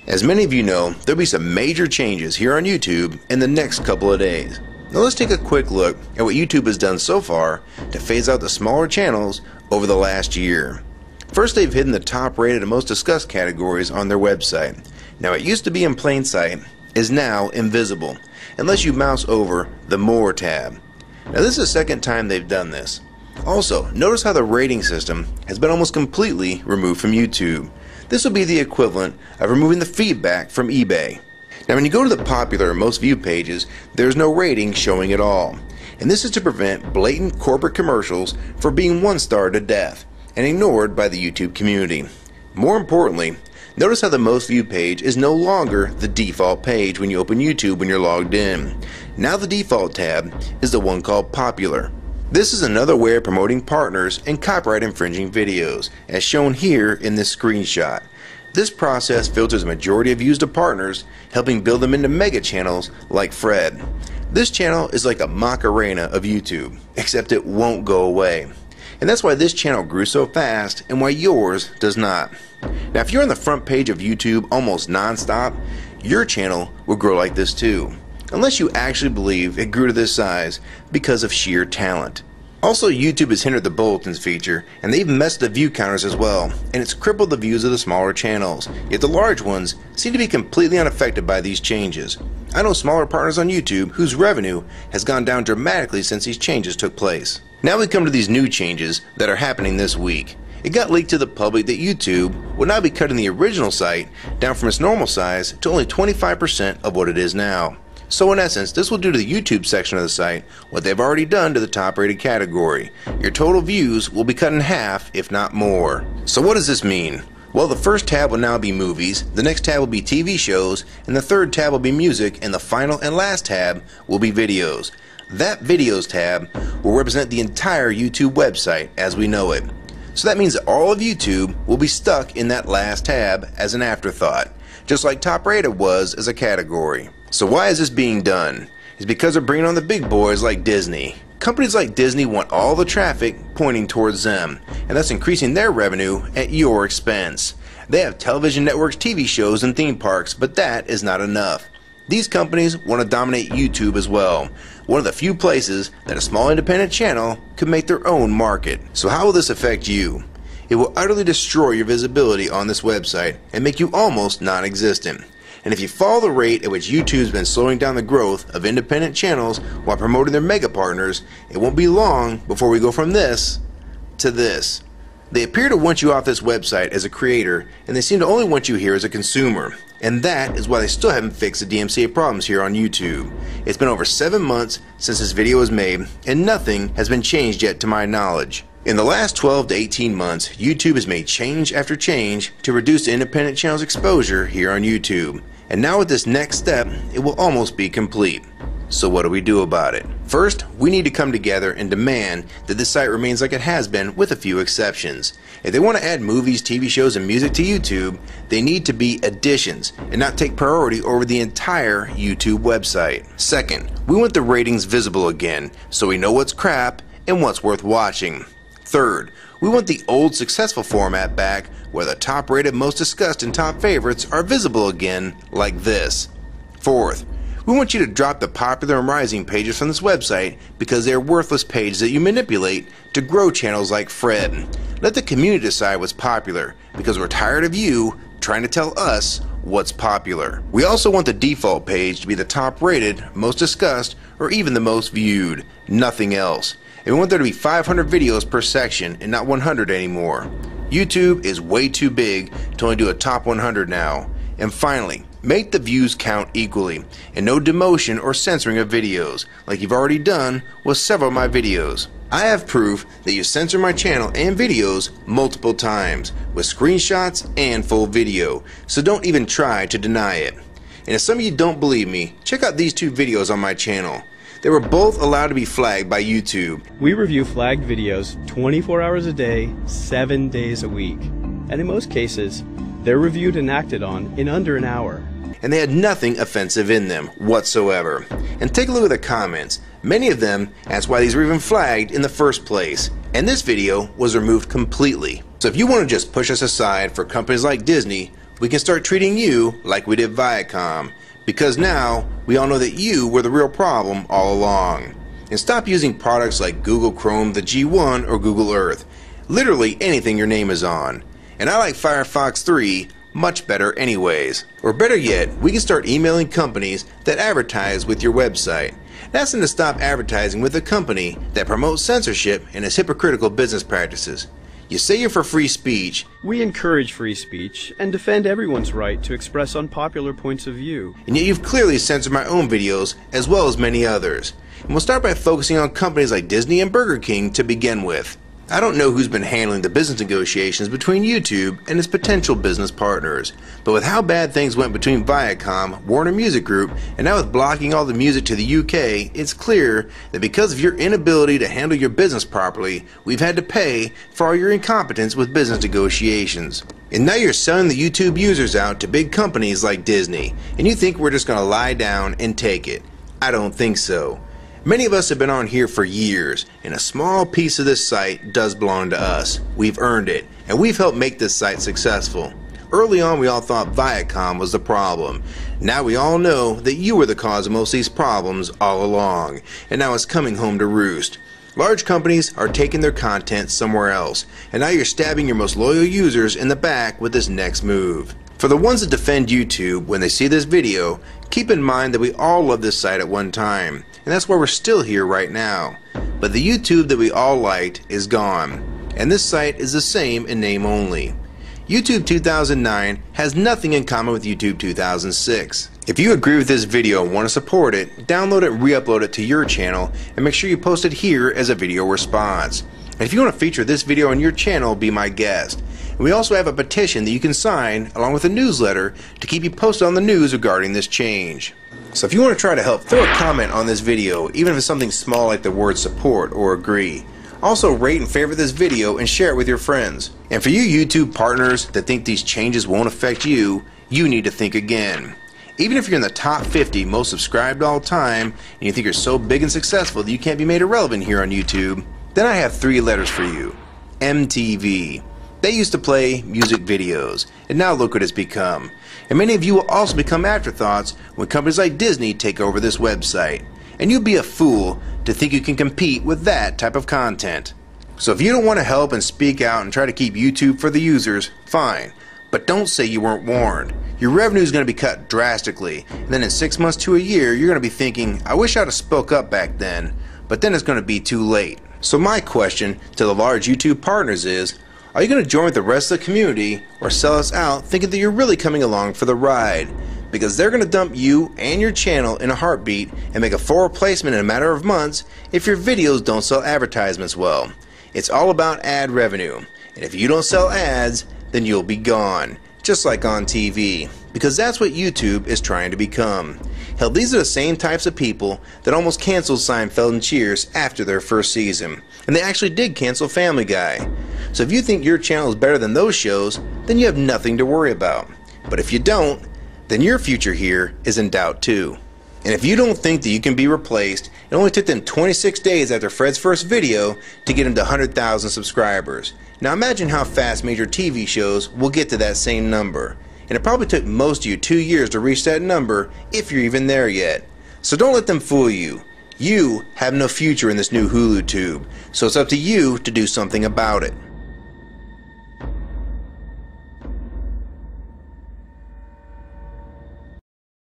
As many of you know, there'll be some major changes here on YouTube in the next couple of days. Now let's take a quick look at what YouTube has done so far to phase out the smaller channels over the last year. First, they've hidden the top rated and most discussed categories on their website. Now it used to be in plain sight, is now invisible, unless you mouse over the More tab. Now this is the second time they've done this. Also, notice how the rating system has been almost completely removed from YouTube. This will be the equivalent of removing the feedback from eBay. Now when you go to the popular or most viewed pages, there's no rating showing at all. And this is to prevent blatant corporate commercials for being one-starred to death and ignored by the YouTube community. More importantly, notice how the most viewed page is no longer the default page when you open YouTube when you're logged in. Now the default tab is the one called Popular. This is another way of promoting partners and copyright infringing videos, as shown here in this screenshot. This process filters a majority of views to partners, helping build them into mega channels like Fred. This channel is like a Macarena of YouTube, except it won't go away. And that's why this channel grew so fast and why yours does not. Now if you're on the front page of YouTube almost non-stop, your channel will grow like this too. Unless you actually believe it grew to this size because of sheer talent. Also, YouTube has hindered the bulletins feature, and they've messed the view counters as well, and it's crippled the views of the smaller channels, yet the large ones seem to be completely unaffected by these changes. I know smaller partners on YouTube whose revenue has gone down dramatically since these changes took place. Now we come to these new changes that are happening this week. It got leaked to the public that YouTube would now be cutting the original site down from its normal size to only 25% of what it is now. So in essence, this will do to the YouTube section of the site what they've already done to the top rated category. Your total views will be cut in half, if not more. So what does this mean? Well, the first tab will now be movies, the next tab will be TV shows, and the third tab will be music, and the final and last tab will be videos. That videos tab will represent the entire YouTube website as we know it. So that means that all of YouTube will be stuck in that last tab as an afterthought, just like top rated was as a category. So why is this being done? It's because they're bringing on the big boys like Disney. Companies like Disney want all the traffic pointing towards them, and that's increasing their revenue at your expense. They have television networks, TV shows, and theme parks, but that is not enough. These companies want to dominate YouTube as well, one of the few places that a small independent channel could make their own market. So how will this affect you? It will utterly destroy your visibility on this website and make you almost non-existent. And if you follow the rate at which YouTube's been slowing down the growth of independent channels while promoting their mega partners, it won't be long before we go from this to this. They appear to want you off this website as a creator, and they seem to only want you here as a consumer. And that is why they still haven't fixed the DMCA problems here on YouTube. It's been over 7 months since this video was made, and nothing has been changed yet to my knowledge. In the last 12 to 18 months, YouTube has made change after change to reduce the independent channel's exposure here on YouTube. And now with this next step, it will almost be complete. So what do we do about it? First, we need to come together and demand that this site remains like it has been with a few exceptions. If they want to add movies, TV shows, and music to YouTube, they need to be additions and not take priority over the entire YouTube website. Second, we want the ratings visible again so we know what's crap and what's worth watching. Third, we want the old successful format back where the top rated, most discussed, and top favorites are visible again like this. Fourth, we want you to drop the popular and rising pages from this website because they are worthless pages that you manipulate to grow channels like Fred. Let the community decide what's popular because we're tired of you trying to tell us what's popular. We also want the default page to be the top rated, most discussed, or even the most viewed. Nothing else. And we want there to be 500 videos per section and not 100 anymore. YouTube is way too big to only do a top 100 now. And finally, make the views count equally and no demotion or censoring of videos like you've already done with several of my videos. I have proof that you censor my channel and videos multiple times with screenshots and full video, so don't even try to deny it. And if some of you don't believe me, check out these two videos on my channel. They were both allowed to be flagged by YouTube. We review flagged videos 24 hours a day, 7 days a week. And in most cases, they're reviewed and acted on in under an hour. and they had nothing offensive in them whatsoever. And take a look at the comments. Many of them asked why these were even flagged in the first place, and this video was removed completely. So if you want to just push us aside for companies like Disney, we can start treating you like we did Viacom, because now we all know that you were the real problem all along. And stop using products like Google Chrome, the G1, or Google Earth. Literally anything your name is on. And I like Firefox 3 much better anyways. Or better yet, we can start emailing companies that advertise with your website. That's to stop advertising with a company that promotes censorship and has hypocritical business practices. You say you're for free speech. We encourage free speech and defend everyone's right to express unpopular points of view. And yet you've clearly censored my own videos as well as many others. And we'll start by focusing on companies like Disney and Burger King to begin with. I don't know who's been handling the business negotiations between YouTube and its potential business partners, but with how bad things went between Viacom, Warner Music Group, and now with blocking all the music to the UK, it's clear that because of your inability to handle your business properly, we've had to pay for all your incompetence with business negotiations. And now you're selling the YouTube users out to big companies like Disney, and you think we're just going to lie down and take it. I don't think so. Many of us have been on here for years, and a small piece of this site does belong to us. We've earned it, and we've helped make this site successful. Early on, we all thought Viacom was the problem. Now we all know that you were the cause of most of these problems all along, and now it's coming home to roost. Large companies are taking their content somewhere else, and now you're stabbing your most loyal users in the back with this next move. For the ones that defend YouTube when they see this video, keep in mind that we all loved this site at one time, and that's why we're still here right now. But the YouTube that we all liked is gone, and this site is the same in name only. YouTube 2009 has nothing in common with YouTube 2006. If you agree with this video and want to support it, download it and re-upload it to your channel, and make sure you post it here as a video response. And if you want to feature this video on your channel, be my guest. And we also have a petition that you can sign along with a newsletter to keep you posted on the news regarding this change. So if you want to try to help, throw a comment on this video, even if it's something small like the word support or agree. Also rate and favorite this video and share it with your friends. And for you YouTube partners that think these changes won't affect you, you need to think again. Even if you're in the top 50 most subscribed all time and you think you're so big and successful that you can't be made irrelevant here on YouTube, then I have 3 letters for you. MTV. They used to play music videos, and now look what it's become. And many of you will also become afterthoughts when companies like Disney take over this website. And you'd be a fool to think you can compete with that type of content. So if you don't want to help and speak out and try to keep YouTube for the users, fine. But don't say you weren't warned. Your revenue is going to be cut drastically, and then in 6 months to a year, you're going to be thinking, I wish I'd have spoke up back then, but then it's going to be too late. So my question to the large YouTube partners is, are you going to join with the rest of the community or sell us out thinking that you're really coming along for the ride? Because they're going to dump you and your channel in a heartbeat and make a full replacement in a matter of months if your videos don't sell advertisements well. It's all about ad revenue, and if you don't sell ads, then you'll be gone, just like on TV, because that's what YouTube is trying to become. Hell, these are the same types of people that almost canceled Seinfeld and Cheers after their first season, and they actually did cancel Family Guy. So if you think your channel is better than those shows, then you have nothing to worry about. But if you don't, then your future here is in doubt too. And if you don't think that you can be replaced, it only took them 26 days after Fred's first video to get him to 100,000 subscribers. Now imagine how fast major TV shows will get to that same number. And it probably took most of you 2 years to reach that number, if you're even there yet. So don't let them fool you. You have no future in this new Hulu tube, so it's up to you to do something about it.